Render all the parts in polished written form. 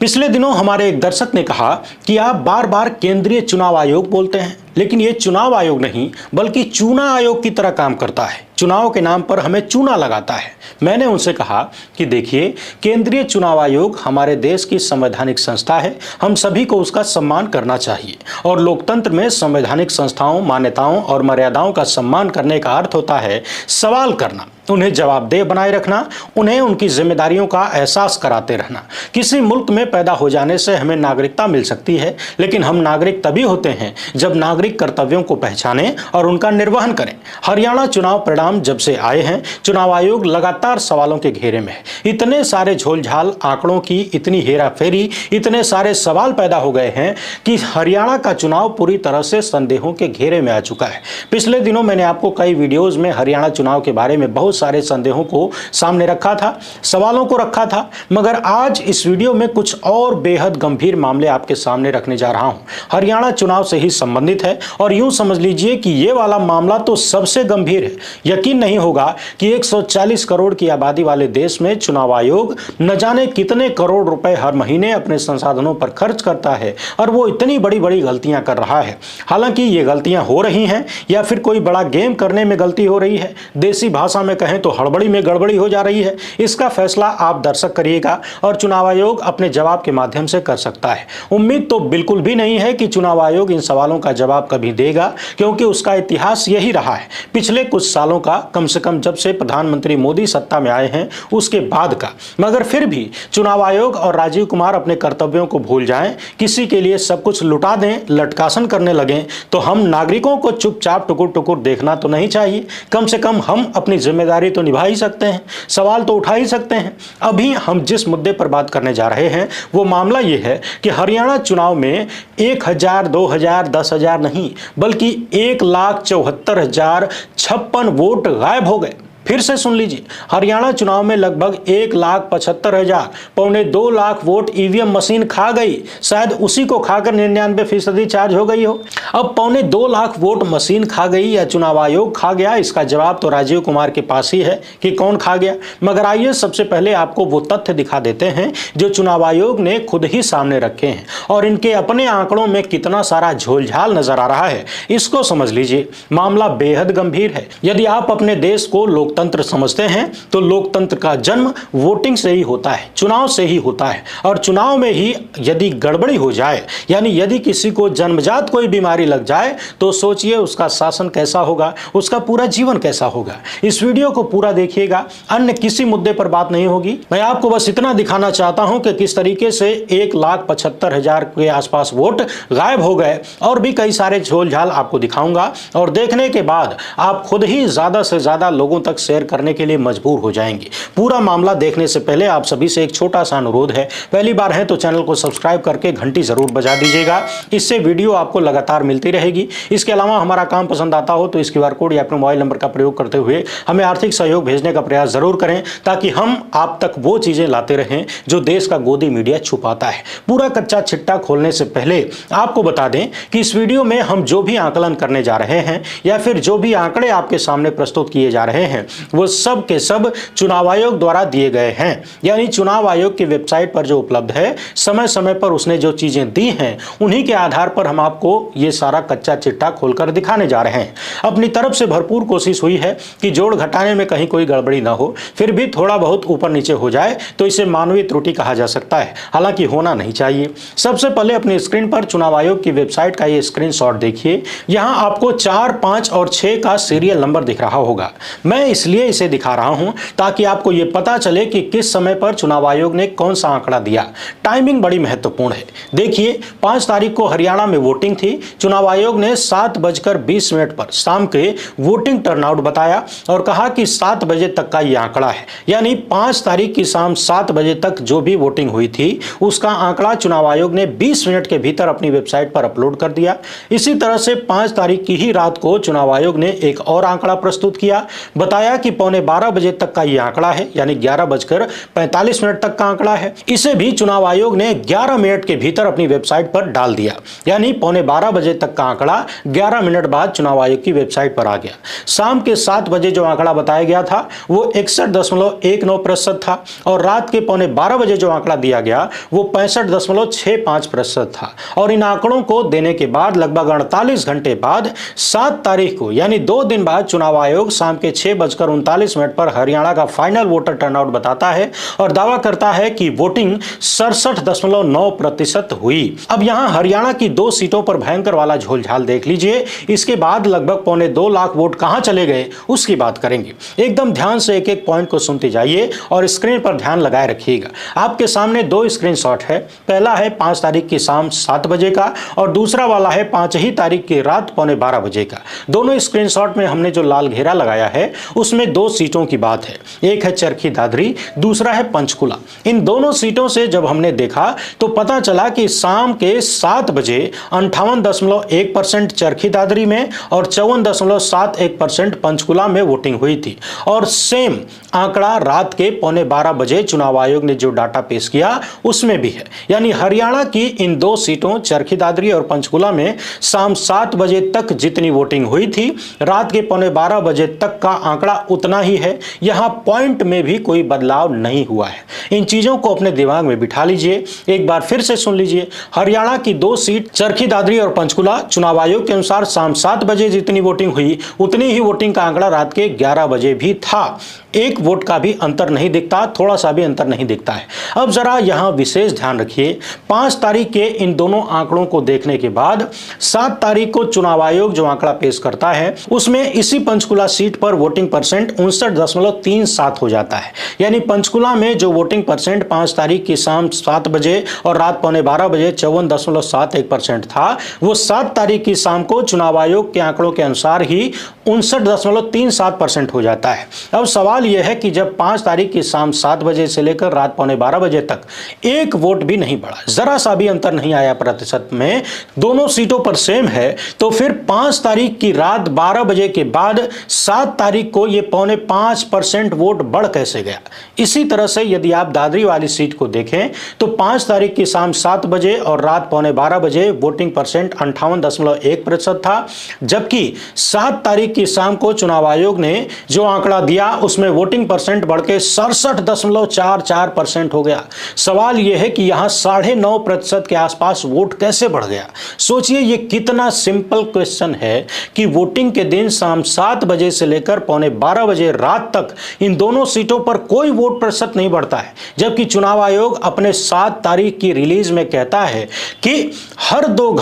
पिछले दिनों हमारे एक दर्शक ने कहा कि आप बार बार केंद्रीय चुनाव आयोग बोलते हैं, लेकिन ये चुनाव आयोग नहीं बल्कि चूना आयोग की तरह काम करता है। चुनाव के नाम पर हमें चूना लगाता है। मैंने उनसे कहा कि देखिए, केंद्रीय चुनाव आयोग हमारे देश की संवैधानिक संस्था है। हम सभी को उसका सम्मान करना चाहिए और लोकतंत्र में संवैधानिक संस्थाओं, मान्यताओं और मर्यादाओं का सम्मान करने का अर्थ होता है सवाल करना, उन्हें जवाबदेह बनाए रखना, उन्हें उनकी जिम्मेदारियों का एहसास कराते रहना। किसी मुल्क में पैदा हो जाने से हमें नागरिकता मिल सकती है, लेकिन हम नागरिक तभी होते हैं जब नागरिक कर्तव्यों को पहचानें और उनका निर्वहन करें। हरियाणा चुनाव परिणाम जब से आए हैं, चुनाव आयोग लगातार सवालों के घेरे में है। इतने सारे झोलझाल आंकड़ों की, इतनी हेराफेरी, इतने सारे सवाल पैदा हो गए हैं कि हरियाणा का चुनाव पूरी तरह से संदेहों के घेरे में आ चुका है। पिछले दिनों मैंने आपको कई वीडियोज में हरियाणा चुनाव के बारे में बहुत सारे संदेहों को सामने रखा था, सवालों को रखा था, मगर आज इस वीडियो में कुछ और बेहद गंभीर मामले आपके सामने रखने जा रहा हूं। हरियाणा चुनाव से ही संबंधित है और यूं समझ लीजिए कि ये वाला मामला तो सबसे गंभीर है। यकीन नहीं होगा कि 140 करोड़ की आबादी वाले देश में चुनाव आयोग न जाने कितने करोड़ रुपए हर महीने अपने संसाधनों पर खर्च करता है और वो इतनी बड़ी बड़ी गलतियां कर रहा है। हालांकि ये गलतियां हो रही हैं या फिर कोई बड़ा गेम करने में गलती हो रही है, देसी भाषा में कहें तो हड़बड़ी में गड़बड़ी हो जा रही है, इसका फैसला आप दर्शक करिएगा और चुनाव आयोग अपने जवाब के माध्यम से कर सकता है। उम्मीद तो बिल्कुल भी नहीं है कि चुनाव आयोग इन सवालों का जवाब कभी देगा, क्योंकि उसका इतिहास यही रहा है पिछले कुछ सालों का, कम से कम जब से प्रधानमंत्री मोदी सत्ता में आए हैं उसके बाद का। मगर फिर भी चुनाव आयोग और राजीव कुमार अपने कर्तव्यों को भूल जाएं, किसी के लिए सब कुछ लुटा दें, लटकासन करने लगें, तो हम नागरिकों को चुपचाप टुकुर टुकुर देखना तो नहीं चाहिए। कम से कम हम अपनी जिम्मेदारी तो निभा ही सकते हैं, सवाल तो उठा ही सकते हैं। अभी हम जिस मुद्दे पर बात करने जा रहे हैं वो मामला ये है कि हरियाणा चुनाव में 1000, 2000, 10,000 नहीं बल्कि 1,74,056 वोट गायब हो गए। फिर से सुन लीजिए, हरियाणा चुनाव में लगभग 1,75,000, पौने 2 लाख वोट ईवीएम मशीन खा गई। शायद उसी को खाकर 99% चार्ज हो गई हो। अब पौने 2 लाख वोट मशीन खा गई या चुनाव आयोग खा गया, इसका जवाब तो राजीव कुमार के पास ही है कि कौन खा गया। मगर आइए सबसे पहले आपको वो तथ्य दिखा देते हैं जो चुनाव आयोग ने खुद ही सामने रखे हैं और इनके अपने आंकड़ों में कितना सारा झोलझाल नजर आ रहा है, इसको समझ लीजिए। मामला बेहद गंभीर है। यदि आप अपने देश को लोकतंत्र समझते हैं तो लोकतंत्र का जन्म वोटिंग से ही होता है, चुनाव से ही होता है। और चुनाव में ही यदि गड़बड़ी हो जाए, यानी यदि किसी को जन्मजात कोई बीमारी लग जाए, तो सोचिए उसका शासन कैसा होगा, उसका पूरा जीवन कैसा होगा। इस वीडियो को पूरा देखिएगा, अन्य किसी मुद्दे पर बात नहीं होगी। मैं आपको बस इतना दिखाना चाहता हूं कि किस तरीके से 1,75,000 के आसपास वोट गायब हो गए, और भी कई सारे झोलझाल आपको दिखाऊंगा और देखने के बाद आप खुद ही ज्यादा से ज्यादा लोगों तक शेयर करने के लिए मजबूर हो जाएंगे। पूरा मामला देखने से पहले आप सभी से एक छोटा सा अनुरोध है, पहली बार है तो चैनल को सब्सक्राइब करके घंटी जरूर बजा दीजिएगा, इससे वीडियो आपको लगातार मिलती रहेगी। इसके अलावा हमारा काम पसंद आता हो तो इस QR कोड या अपने मोबाइल नंबर का प्रयोग करते हुए हमें आर्थिक सहयोग भेजने का प्रयास जरूर करें, ताकि हम आप तक वो चीजें लाते रहें जो देश का गोदी मीडिया छुपाता है। पूरा कच्चा छिट्टा खोलने से पहले आपको बता दें कि इस वीडियो में हम जो भी आकलन करने जा रहे हैं या फिर जो भी आंकड़े आपके सामने प्रस्तुत किए जा रहे हैं वो सब के सब चुनाव आयोग द्वारा दिए गए हैं। यानी चुनाव आयोग की वेबसाइट पर जो उपलब्ध है, समय समय पर उसने जो चीजें दी हैं उन्हीं के आधार पर हम आपको ये सारा कच्चा चिट्ठा खोलकर दिखाने जा रहे हैं। अपनी तरफ से भरपूर कोशिश हुई है कि जोड़ घटाने में कहीं कोई गड़बड़ी ना हो, फिर भी थोड़ा बहुत ऊपर नीचे हो जाए तो इसे मानवीय त्रुटि कहा जा सकता है, हालांकि होना नहीं चाहिए। सबसे पहले अपनी स्क्रीन पर चुनाव आयोग की वेबसाइट का ये स्क्रीनशॉट देखिए। यहां आपको 4, 5 और 6 का सीरियल नंबर दिख रहा होगा। मैं इसलिए इसे दिखा रहा हूं ताकि आपको यह पता चले कि किस समय पर चुनाव आयोग ने कौन सा आंकड़ा दिया। टाइमिंग बड़ी महत्वपूर्ण है। देखिए, 5 तारीख को हरियाणा में वोटिंग थी। चुनाव आयोग ने 7:20 पर शाम के वोटिंग टर्नआउट बताया और कहा कि 7 बजे तक का यह आंकड़ा है। यानी 5 तारीख की शाम 7 बजे तक जो भी वोटिंग हुई थी उसका आंकड़ा चुनाव आयोग ने 20 मिनट के भीतर अपनी वेबसाइट पर अपलोड कर दिया। इसी तरह से 5 तारीख की ही रात को चुनाव आयोग ने एक और आंकड़ा प्रस्तुत किया। बताया बताया कि 11:15 तक का ये आंकड़ा है, यानी 11:45 तक का आंकड़ा है। इसे भी चुनाव आयोग ने 11 मिनट के भीतर अपनी वेबसाइट पर डाल दिया, यानी 11:15 तक का आंकड़ा 11 मिनट बाद चुनाव आयोग की वेबसाइट पर आ गया। शाम के 7 बजे जो आंकड़ा बताया गया था वो 61.19% था और रात के 11:15 जो आंकड़ा दिया गया वो 65.65% था। और इन आंकड़ों को देने के बाद लगभग 48 घंटे बाद 7 तारीख को, यानी 2 दिन बाद, चुनाव आयोग शाम के 6:39 पर हरियाणा का फाइनल वोटर टर्नआउट बताता है और दावा करता है कि वोटिंग 67.9% हुई। अब यहां हरियाणा की 2 सीटों पर भयंकर वाला झोलझाल देख लीजिए। इसके बाद लगभग 2.25 लाख वोट कहां चले गए उसकी बात करेंगे। एकदम ध्यान से एक एक पॉइंट को सुनते जाइए और स्क्रीन पर ध्यान लगाए रखिएगा। आपके सामने 2 स्क्रीनशॉट है। पहला है 5 तारीख की शाम 7 बजे का और दूसरा वाला है 5 ही तारीख की रात 11:15 बजे का। दोनों स्क्रीनशॉट में हमने जो लाल घेरा लगाया है उसमें 2 सीटों की बात है। एक है चरखी दादरी, दूसरा है पंचकुला। इन दोनों सीटों से जब हमने देखा तो पता चला कि शाम के 7 बजे 58.1% चरखी दादरी में और 54.71% पंचकुला में वोटिंग हुई थी। और सेम आंकड़ा रात के 11:15 बजे चुनाव आयोग ने जो डाटा पेश किया उसमें भी है। यानी हरियाणा की इन 2 सीटों चरखी दादरी और पंचकुला में शाम 7 बजे तक जितनी वोटिंग हुई थी, रात के 11:15 बजे तक का आंकड़ा उतना ही है। यहां पॉइंट में भी कोई बदलाव नहीं हुआ है। इन चीजों को अपने दिमाग में बिठा लीजिए, एक बार फिर से सुन लीजिए। हरियाणा की 2 सीट चरखी दादरी और पंचकुला, चुनाव आयोग के अनुसार शाम 7 बजे जितनी वोटिंग हुई उतनी ही वोटिंग का आंकड़ा रात के 11 बजे भी था। एक वोट का भी अंतर नहीं दिखता, थोड़ा सा भी अंतर नहीं दिखता है। अब जरा यहां विशेष ध्यान रखिए। 5 तारीख के इन दोनों आंकड़ों को देखने के बाद 7 तारीख को चुनाव आयोग जो आंकड़ा पेश करता है उसमें इसी पंचकुला सीट पर वोटिंग परसेंट 59.37 हो जाता है। यानी पंचकुला में जो वोटिंग परसेंट 5 तारीख की शाम 7 बजे और रात 11:15 बजे 54.71% था, वो 7 तारीख की शाम को चुनाव आयोग के आंकड़ों के अनुसार ही 59.37% हो जाता है। अब सवाल यह है कि जब 5 तारीख की शाम 7 बजे से लेकर रात 11:15 बजे तक एक वोट भी नहीं बढ़ा, जरा सा भी अंतर नहीं आया प्रतिशत में, दोनों सीटों पर सेम है, तो फिर 5 तारीख की रात 12 बजे के बाद 7 तारीख को ये 0.5% वोट बढ़ कैसे गया। इसी तरह से यदि आप दादरी वाली सीट को देखें तो 5 तारीख की शाम 7 बजे और रात 11:15 बजे वोटिंग परसेंट 58.1% था, जबकि 7 तारीख की शाम को चुनाव आयोग ने जो आंकड़ा दिया उसमें वोटिंग परसेंट बढ़ के 67.44% हो गया। सवाल यह है कि यहां 9.5% के आसपास वोट कैसे बढ़ गया। सोचिए ये कितना सिंपल क्वेश्चन है कि वोटिंग के दिन शाम 7 बजे से लेकर 11:15 बजे रात तक इन दोनों सीटों पर कोई वोट प्रतिशत नहीं बढ़ता है, जबकि चुनाव आयोग अपने 7 तारीख की रिलीज में कहता है कि हर 2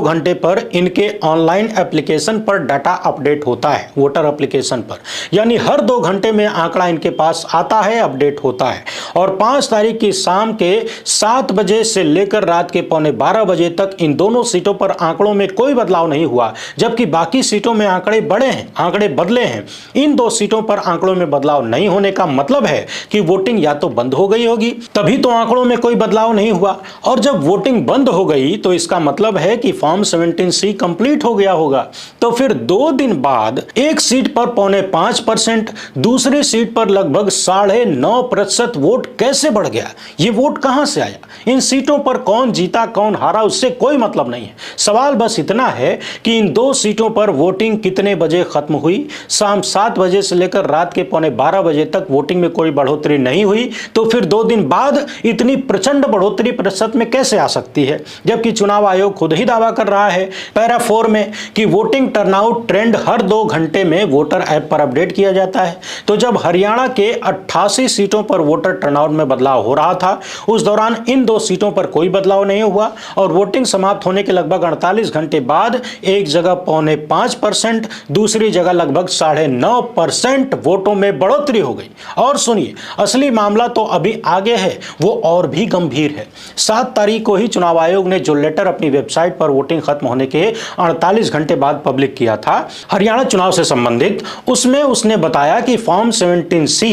घंटे पर इनके ऑनलाइन एप्लीकेशन पर डाटा अपडेट होता है, वोटर एप्लीकेशन पर। यानी हर 2 घंटे में आंकड़ा इनके पास आता है, अपडेट होता है। और 5 तारीख की शाम के 7 बजे से लेकर रात के 11:15 बजे तक इन दोनों सीटों पर आंकड़ों में कोई बदलाव नहीं हुआ, जबकि बाकी सीटों में आंकड़े बढ़े हैं, आंकड़े बदले हैं। इन 2 सीटों पर आंकड़ों में बदलाव नहीं होने का मतलब है कि वोटिंग या तो बंद हो गई होगी, तभी तो आंकड़ों में कोई बदलाव नहीं हुआ। और जब वोटिंग बंद हो गई तो इसका मतलब है कि फॉर्म 17C कंप्लीट हो गया होगा। तो फिर 2 दिन बाद एक सीट पर 0.5%, दूसरी सीट पर लगभग 9.5% वोट कैसे बढ़ गया। ये वोट कहां से आया। इन सीटों पर कौन जीता कौन हारा उससे कोई मतलब नहीं है। सवाल बस इतना है कि इन 2 सीटों पर वोटिंग कितने बजे खत्म हुई। शाम 7 बजे से लेकर रात के 11:15 बजे तक वोटिंग में कोई बढ़ोतरी नहीं हुई, तो फिर 2 दिन बाद इतनी प्रचंड बढ़ोतरी प्रतिशत में कैसे आ सकती है, जबकि चुनाव आयोग खुद ही दावा कर रहा है पैरा 4 में कि वोटिंग टर्नआउट ट्रेंड हर 2 घंटे में वोटर ऐप पर अपडेट किया जाता है। तो जब हरियाणा के 88 सीटों पर वोटर टर्नआउट में बदलाव हो रहा था, उस दौरान इन 2 सीटों पर कोई बदलाव नहीं हुआ और वोटिंग समाप्त होने के लगभग 48 घंटे बाद एक जगह 0.5%, दूसरी जगह लगभग 9.5% वोटों में बढ़ोतरी हो गई। और सुनिए, असली मामला तो अभी आगे है, वो और भी गंभीर है। 7 तारीख को ही चुनाव आयोग ने जो लेटर अपनी वेबसाइट पर वोटिंग खत्म होने के 48 घंटे बाद पब्लिक किया था हरियाणा चुनाव से संबंधित, उसमें उसने बताया बताया कि फॉर्म 17C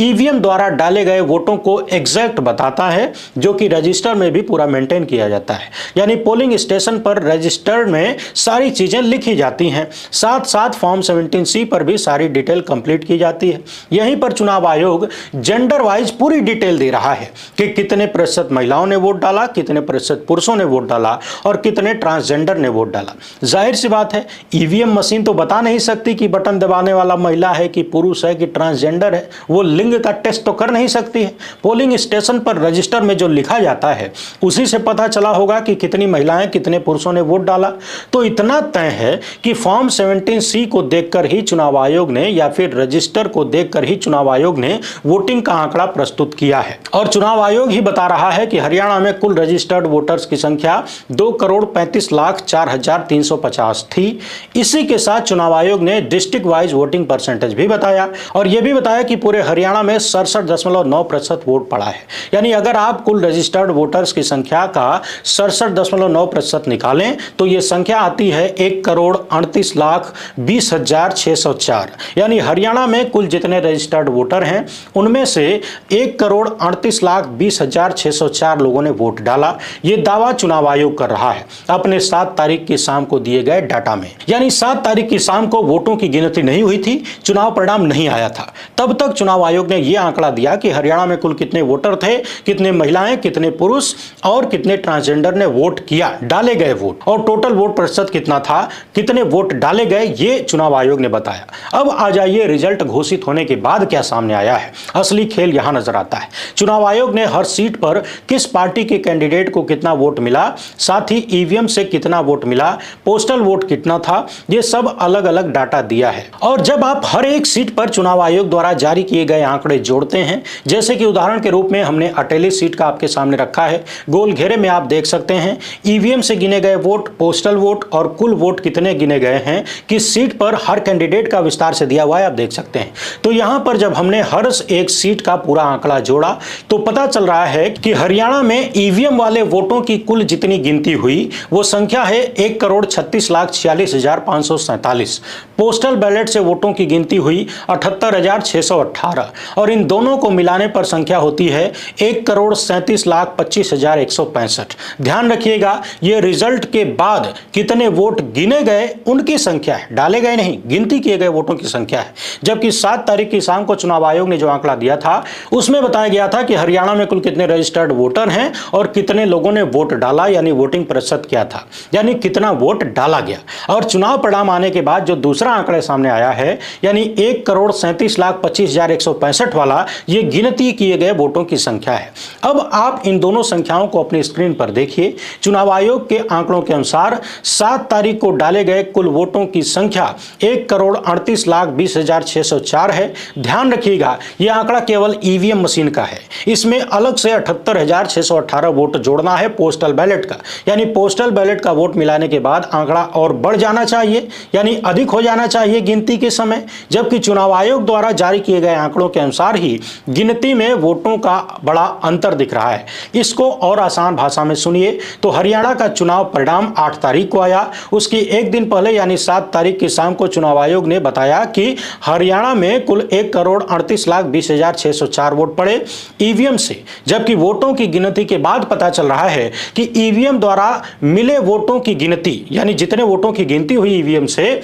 ईवीएम द्वारा डाले गए वोटों को एग्जैक्ट बताता है, जो कि रजिस्टर में भी पूरा मेंटेन किया जाता है। यानी पोलिंग स्टेशन पर रजिस्टर में सारी चीजें लिखी जाती हैं, साथ साथ फॉर्म 17C पर भी सारी डिटेल कंप्लीट की जाती है। यहीं पर चुनाव आयोग जेंडर वाइज पूरी डिटेल दे रहा है कि कितने प्रतिशत महिलाओं ने वोट डाला, कितने प्रतिशत पुरुषों ने वोट डाला और कितने ट्रांसजेंडर ने वोट डाला। जाहिर सी बात है, ईवीएम मशीन तो बता नहीं सकती कि बटन दबाने वाला महिला है कि पुरुष है कि ट्रांसजेंडर है, वो लिंग का टेस्ट तो कर नहीं सकती है। पोलिंग स्टेशन पर रजिस्टर में जो लिखा जाता है उसी से पता चला होगा कि कितनी महिलाएं कितने पुरुषों ने वोट डाला। तो इतना तय है कि फॉर्म 17C को देखकर ही चुनाव आयोग ने या फिर रजिस्टर को देखकर ही चुनाव आयोग ने वोटिंग का आंकड़ा प्रस्तुत किया है। और चुनाव आयोग ही बता रहा है कि हरियाणा में कुल रजिस्टर्ड वोटर्स की संख्या 2,35,04,350 थी। इसी के साथ चुनाव आयोग ने डिस्ट्रिक्ट वाइज वोटिंग परसेंटेज भी बताया और यह भी बताया कि पूरे हरियाणा में 67.9% वोट पड़ा है। यानी अगर आप कुल रजिस्टर्ड वोटर्स की संख्या का 67.9% निकालें तो यह संख्या आती है 1,38,20,604। यानी हरियाणा में कुल जितने रजिस्टर्ड वोटर हैं उनमें से 1,38,20,604 लोगों ने वोट डाला। यह दावा चुनाव आयोग कर रहा है अपने 7 तारीख की शाम को दिए गए डाटा में। यानी 7 तारीख की शाम को वोटों की गिनती नहीं हुई थी, चुनाव परिणाम नहीं आया था, तब तक चुनाव आयोग ने यह आंकड़ा दिया कि हरियाणा में कुल कितने वोटर थे, कितने महिलाएं, कितने पुरुष और कितने ट्रांसजेंडर ने वोट किया, डाले गए वोट, और टोटल वोट प्रतिशत कितना था, कितने वोट डाले गए, ये चुनाव आयोग ने बताया। अब आ जाइए रिजल्ट घोषित होने के बाद क्या सामने आया है। असली खेल यहां नजर आता है। चुनाव आयोग ने हर सीट पर किस पार्टी के कैंडिडेट को कितना वोट मिला, साथ ही ईवीएम से कितना वोट मिला, पोस्टल वोट कितना था, ये सब अलग अलग डाटा दिया है। और जब आप हर एक सीट पर चुनाव आयोग द्वारा जारी किए गए आंकड़े जोड़ते हैं, जैसे कि उदाहरण के रूप में हमने अटेली सीट का आपके सामने रखा है, गोल घेरे में आप देख सकते हैं ईवीएम से गिने गए वोट, पोस्टल वोट और कुल वोट कितने गिने गए हैं, किस सीट पर हर कैंडिडेट का विस्तार से दिया हुआ है, आप देख सकते हैं। तो यहां पर जब हमने हर एक सीट का पूरा आंकड़ा जोड़ा तो पता चल रहा है कि हरियाणा में ईवीएम वाले वोटों की कुल जितनी गिनती हुई वो संख्या है 1,36,46,547। पोस्टल बैलेट से वोटों की गिनती हुई 78,618 और इन दोनों को मिलाने पर संख्या होती है 1,37,25,165। ध्यान रखिएगा, ये रिजल्ट के बाद कितने वोट गिने गए उनकी संख्या है, डाले गए नहीं, गिनती किए गए वोटों की संख्या है। जबकि 7 तारीख की शाम को चुनाव आयोग ने जो आंकड़ा दिया था उसमें बताया गया था कि हरियाणा में कुल कितने रजिस्टर्ड वोटर हैं और कितने लोगों ने वोट डाला, यानी वोटिंग प्रतिशत क्या था, यानी कितना वोट डाला गया। और चुनाव परिणाम आने के बाद जो दूसरा आंकड़ा सामने आया है, यानी 1,37,25,165 वाला, ये गिनती किए गए वोटों की संख्या है। अब आप इन दोनों संख्याओं को अपनी स्क्रीन पर देखिए। चुनाव आयोग के आंकड़ों के अनुसार 7 तारीख को डाले गए कुल वोटों की संख्या 1,38,20,604 है। ध्यान रखिएगा, यह आंकड़ा केवल ईवीएम मशीन का है, इसमें अलग से 78,618 वोट जोड़ना है पोस्टल बैलेट का। यानी पोस्टल बैलेट का वोट मिलाने के बाद आंकड़ा और बढ़ जाना चाहिए, यानी अधिक हो जाना चाहिए गिनती के समय। जबकि चुनाव आयोग द्वारा जारी किए गए आंकड़ों के अनुसार ही गिनती में वोटों का बड़ा अंतर दिख रहा है। इसको और आसान भाषा में सुनिए तो हरियाणा का चुनाव परिणाम 8 तारीख को आया, उसकी एक दिन पहले यानी 7 तारीख की शाम को चुनाव आयोग ने बताया कि हरियाणा में कुल 1,38,20,604 वोट पड़े ईवीएम से। जबकि वोटों की गिनती के बाद पता चल रहा है कि ईवीएम द्वारा मिले वोटों की गिनती, यानी जितने वोटों की गिनती हुई ईवीएम से,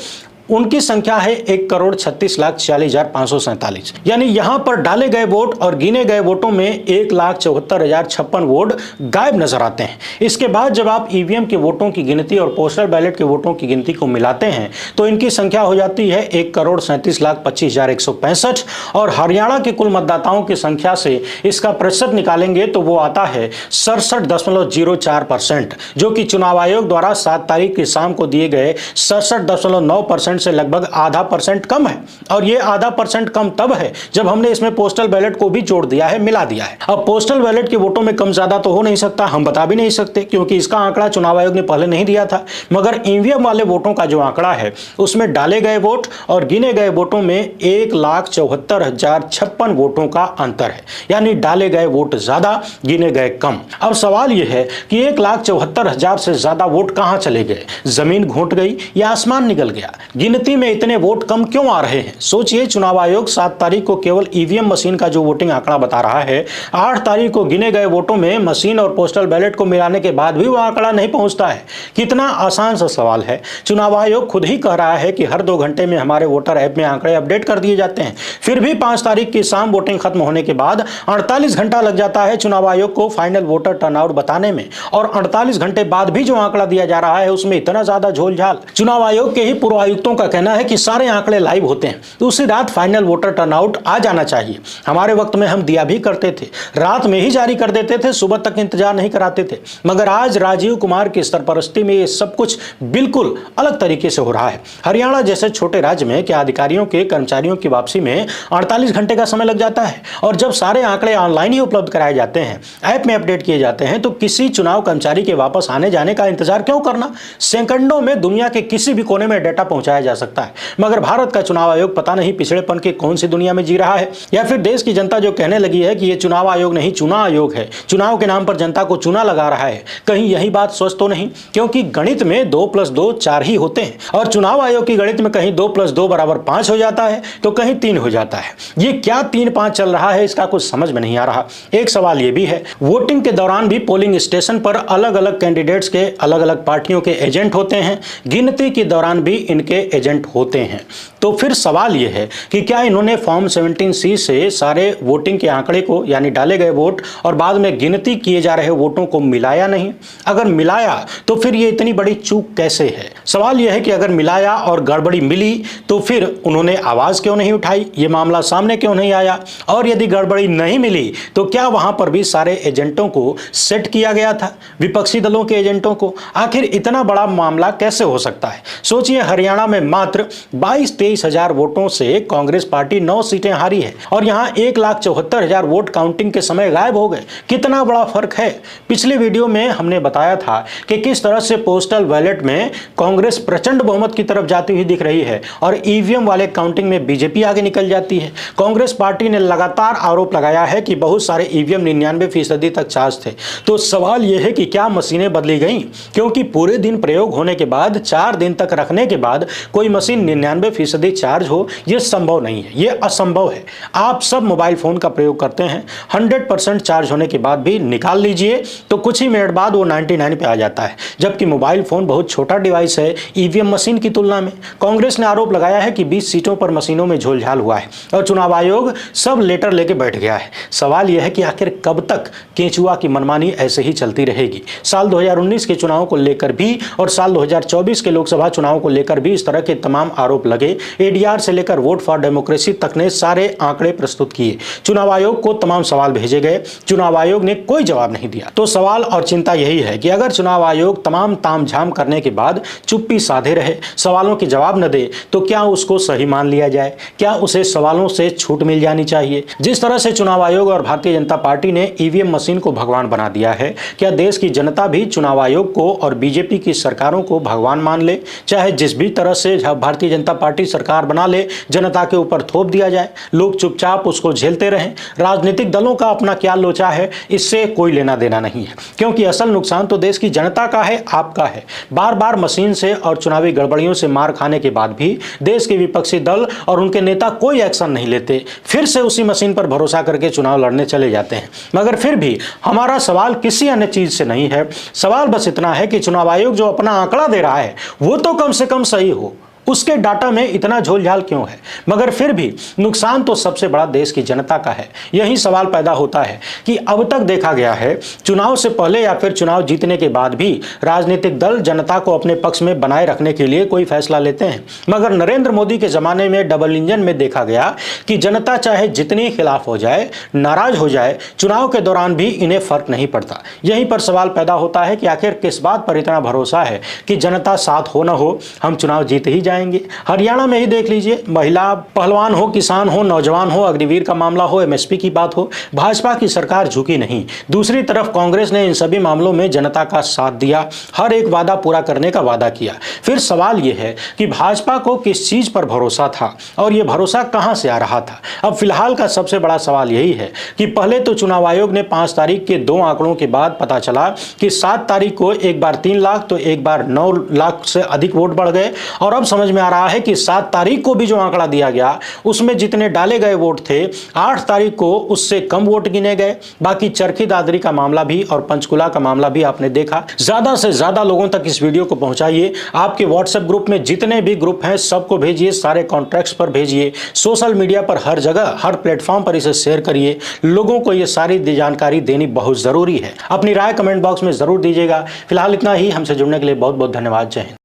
उनकी संख्या है 1,36,46,547। यानी यहां पर डाले गए वोट और गिने गए वोटों में 1,74,056 वोट गायब नजर आते हैं। इसके बाद जब आप ईवीएम के वोटों की गिनती और पोस्टल बैलेट के वोटों की गिनती को मिलाते हैं तो इनकी संख्या हो जाती है 1,37,25,165 और हरियाणा के कुल मतदाताओं की संख्या से इसका प्रतिशत निकालेंगे तो वो आता है 67.04%, जो कि चुनाव आयोग द्वारा 7 तारीख की शाम को दिए गए 67.9% से लगभग आधा % कम है। और ये आधा % कम तब है जब हमने इसमें पोस्टल बैलेट को भी जोड़ दिया है, मिला दिया है। अब पोस्टल बैलेट के वोटों में कम ज्यादा तो हो नहीं सकता, हम बता भी नहीं सकते क्योंकि इसका आंकड़ा चुनाव आयोग ने पहले नहीं दिया था। मगर ईवीएम वाले वोटों का जो आंकड़ा है उसमें डाले गए वोट और गिने गए वोटों में 1,74,056 वोटों का अंतर है, यानी डाले गए वोट ज्यादा, गिने गए कम। अब सवाल यह है कि 1,74,000 से ज्यादा वोट कहां चले गए, जमीन घोंट गई या आसमान निकल गया। गिनती में इतने वोट कम क्यों आ रहे हैं? सोचिए, चुनाव आयोग 7 तारीख को केवल ईवीएम मशीन का जो वोटिंग आंकड़ा बता रहा है, 8 तारीख को गिने गए वोटों में मशीन और पोस्टल बैलेट को मिलाने के बाद भी वो आंकड़ा नहीं पहुंचता है। कितना आसान सा सवाल है। चुनाव आयोग खुद ही कह रहा है कि हर 2 घंटे में हमारे वोटर ऐप में आंकड़े अपडेट कर दिए जाते हैं, फिर भी 5 तारीख की शाम वोटिंग खत्म होने के बाद 48 घंटा लग जाता है चुनाव आयोग को फाइनल वोटर टर्नआउट बताने में, और 48 घंटे बाद भी जो आंकड़ा दिया जा रहा है उसमें इतना ज्यादा झोलझाल। चुनाव आयोग के ही पूर्व आयुक्तों का कहना है कि सारे आंकड़े लाइव होते हैं तो उसी रात फाइनल वोटर टर्नआउट आ जाना चाहिए। हमारे वक्त में हम दिया भी करते थे, रात में ही जारी कर देते थे, सुबह तक इंतजार नहीं कराते थे। मगर आज राजीव कुमार की सरपरस्ती में ये सब कुछ बिल्कुल अलग तरीके से हो रहा है। हरियाणा जैसे छोटे राज्य में क्या अधिकारियों के कर्मचारियों की वापसी में 48 घंटे का समय लग जाता है? और जब सारे आंकड़े ऑनलाइन ही उपलब्ध कराए जाते हैं, ऐप में अपडेट किए जाते हैं, तो किसी चुनाव कर्मचारी के वापस आने जाने का इंतजार क्यों करना? सेकंडों में दुनिया के किसी भी कोने में डेटा पहुंचाया जा सकता है। मगर भारत का चुनाव आयोग पता नहीं पिछड़ेपन की कौन सी दुनिया में जी रहा है, या फिर देश की जनता जो कहने लगी है कि ये चुनाव आयोग नहीं चुनाव आयोग है, चुनाव के नाम पर जनता को चूना लगा रहा है। कहीं यही बात सोच तो नहीं? क्योंकि गणित में 2 + 2 4 ही होते हैं, और चुनाव आयोग की गणित में कहीं 2 + 2 = 5 हो जाता है तो कहीं 3 हो जाता है। ये क्या 3-5 चल रहा है, इसका कुछ समझ में नहीं आ रहा। एक सवाल ये भी है, वोटिंग के दौरान भी पोलिंग स्टेशन पर अलग अलग कैंडिडेट्स के अलग अलग पार्टियों के एजेंट होते हैं, गिनती के दौरान भी इनके एजेंट होते हैं। तो फिर सवाल यह है कि क्या इन्होंने फॉर्म 17C से सारे वोटिंग के आंकड़े को, यानी डाले गए वोट और बाद में गिनती किए जा रहे वोटों को मिलाया नहीं? अगर मिलाया तो फिर ये इतनी बड़ी चूक कैसे है? सवाल यह है कि अगर मिलाया और गड़बड़ी मिली तो फिर उन्होंने आवाज क्यों नहीं उठाई, ये मामला सामने क्यों नहीं आया? और यदि गड़बड़ी नहीं मिली तो क्या वहां पर भी सारे एजेंटों को सेट किया गया था, विपक्षी दलों के एजेंटों को? आखिर इतना बड़ा मामला कैसे हो सकता है? सोचिए, हरियाणा में मात्र 22-23 हजार वोटों से कांग्रेस पार्टी 9 सीटें हारी है, और यहां 1,74,000 वोट काउंटिंग के समय गायब हो गए। कितना बड़ा फर्क है। पिछले वीडियो में हमने बताया था कि किस तरह से पोस्टल बैलेट में कांग्रेस प्रचंड बहुमत की तरफ जाती हुई दिख रही है और ईवीएम वाले काउंटिंग में बीजेपी आगे निकल जाती है। कांग्रेस पार्टी ने लगातार आरोप लगाया है कि बहुत सारे ईवीएम 99% तक चार्ज थे। तो सवाल यह है कि क्या मशीनें बदली गई? क्योंकि पूरे दिन प्रयोग होने के बाद 4 दिन तक रखने के बाद कोई मशीन 99% चार्ज हो, यह संभव नहीं है, यह असंभव है। आप सब मोबाइल फोन का प्रयोग करते हैं, 100% चार्ज होने के बाद भी निकाल लीजिए तो कुछ ही मिनट बाद वो 99 पे आ जाता है, जबकि मोबाइल फोन बहुत छोटा डिवाइस है ईवीएम मशीन की तुलना में। कांग्रेस ने आरोप लगाया है कि 20 सीटों पर मशीनों में झोलझाल हुआ है और चुनाव आयोग सब लेटर लेके बैठ गया है। सवाल यह है कि आखिर कब तक केंचुआ की मनमानी ऐसे ही चलती रहेगी? साल 2019 के चुनाव को लेकर भी और साल 2024 के लोकसभा चुनाव को लेकर भी इस तरह के तमाम आरोप लगे। एडीआर से लेकर वोट फॉर डेमोक्रेसी तक ने सारे आंकड़े प्रस्तुत किए, चुनाव आयोग को तमाम सवाल भेजे गए, चुनाव आयोग ने कोई जवाब नहीं दिया। तो सवाल और चिंता यही है कि अगर चुनाव आयोग तमाम तामझाम करने के बाद चुप्पी साधे रहे, सवालों के जवाब न दे, तो क्या उसको सही मान लिया जाए? क्या उसे सवालों से छूट मिल जानी चाहिए? जिस तरह से चुनाव आयोग और भारतीय जनता पार्टी ने ईवीएम मशीन को भगवान बना दिया है, क्या देश की जनता भी चुनाव आयोग को और बीजेपी की सरकारों को भगवान मान ले? चाहे जिस भी तरह से भारतीय जनता पार्टी सरकार बना ले, जनता के ऊपर थोप दिया जाए, लोग चुपचाप उसको झेलते रहें। राजनीतिक दलों का अपना क्या लोचा है, इससे कोई लेना देना नहीं है, क्योंकि असल नुकसान तो देश की जनता का है, आपका है। बार बार मशीन से और चुनावी गड़बड़ियों से मार खाने के बाद भी देश के विपक्षी दल और उनके नेता कोई एक्शन नहीं लेते, फिर से उसी मशीन पर भरोसा करके चुनाव लड़ने चले जाते हैं। मगर फिर भी हमारा सवाल किसी अन्य चीज से नहीं है, सवाल बस इतना है कि चुनाव आयोग जो अपना आंकड़ा दे रहा है वो तो कम से कम सही हो, उसके डाटा में इतना झोलझाल क्यों है? मगर फिर भी नुकसान तो सबसे बड़ा देश की जनता का है। यही सवाल पैदा होता है कि अब तक देखा गया है, चुनाव से पहले या फिर चुनाव जीतने के बाद भी राजनीतिक दल जनता को अपने पक्ष में बनाए रखने के लिए कोई फैसला लेते हैं। मगर नरेंद्र मोदी के जमाने में डबल इंजन में देखा गया कि जनता चाहे जितनी खिलाफ हो जाए, नाराज हो जाए, चुनाव के दौरान भी इन्हें फर्क नहीं पड़ता। यहीं पर सवाल पैदा होता है कि आखिर किस बात पर इतना भरोसा है कि जनता साथ हो न हो, हम चुनाव जीत ही जाए। हरियाणा में ही देख लीजिए, महिला पहलवान हो, किसान हो, नौजवान हो, अग्निवीर का मामला हो, एमएसपी की बात हो, भाजपा की सरकार झुकी नहीं। दूसरी तरफ कांग्रेस ने इन सभी मामलों में जनता का साथ दिया, हर एक वादा पूरा करने का वादा किया। फिर सवाल यह है कि भाजपा को किस चीज पर भरोसा था और यह भरोसा कहां से आ रहा था? अब फिलहाल का सबसे बड़ा सवाल यही है कि पहले तो चुनाव आयोग ने 5 तारीख के 2 आंकड़ों के बाद पता चला कि 7 तारीख को एक बार 3 लाख तो एक बार 9 लाख से अधिक वोट बढ़ गए, और अब समझ समझ में आ रहा है कि 7 तारीख को भी जो आंकड़ा दिया गया उसमें जितने डाले गए वोट थे 8 तारीख को उससे कम वोट गिने गए। बाकी चरखी दादरी का मामला भी और पंचकुला का मामला भी आपने देखा। ज्यादा से ज्यादा लोगों तक इस वीडियो को पहुंचाइए। आपके व्हाट्सएप ग्रुप में जितने भी ग्रुप हैं सबको भेजिए, सारे कॉन्ट्रैक्ट्स पर भेजिए, सोशल मीडिया पर हर जगह हर प्लेटफॉर्म पर इसे शेयर करिए। लोगों को यह सारी जानकारी देनी बहुत जरूरी है। अपनी राय कमेंट बॉक्स में जरूर दीजिएगा। फिलहाल इतना ही। हमसे जुड़ने के लिए बहुत बहुत धन्यवाद। जय हिंद।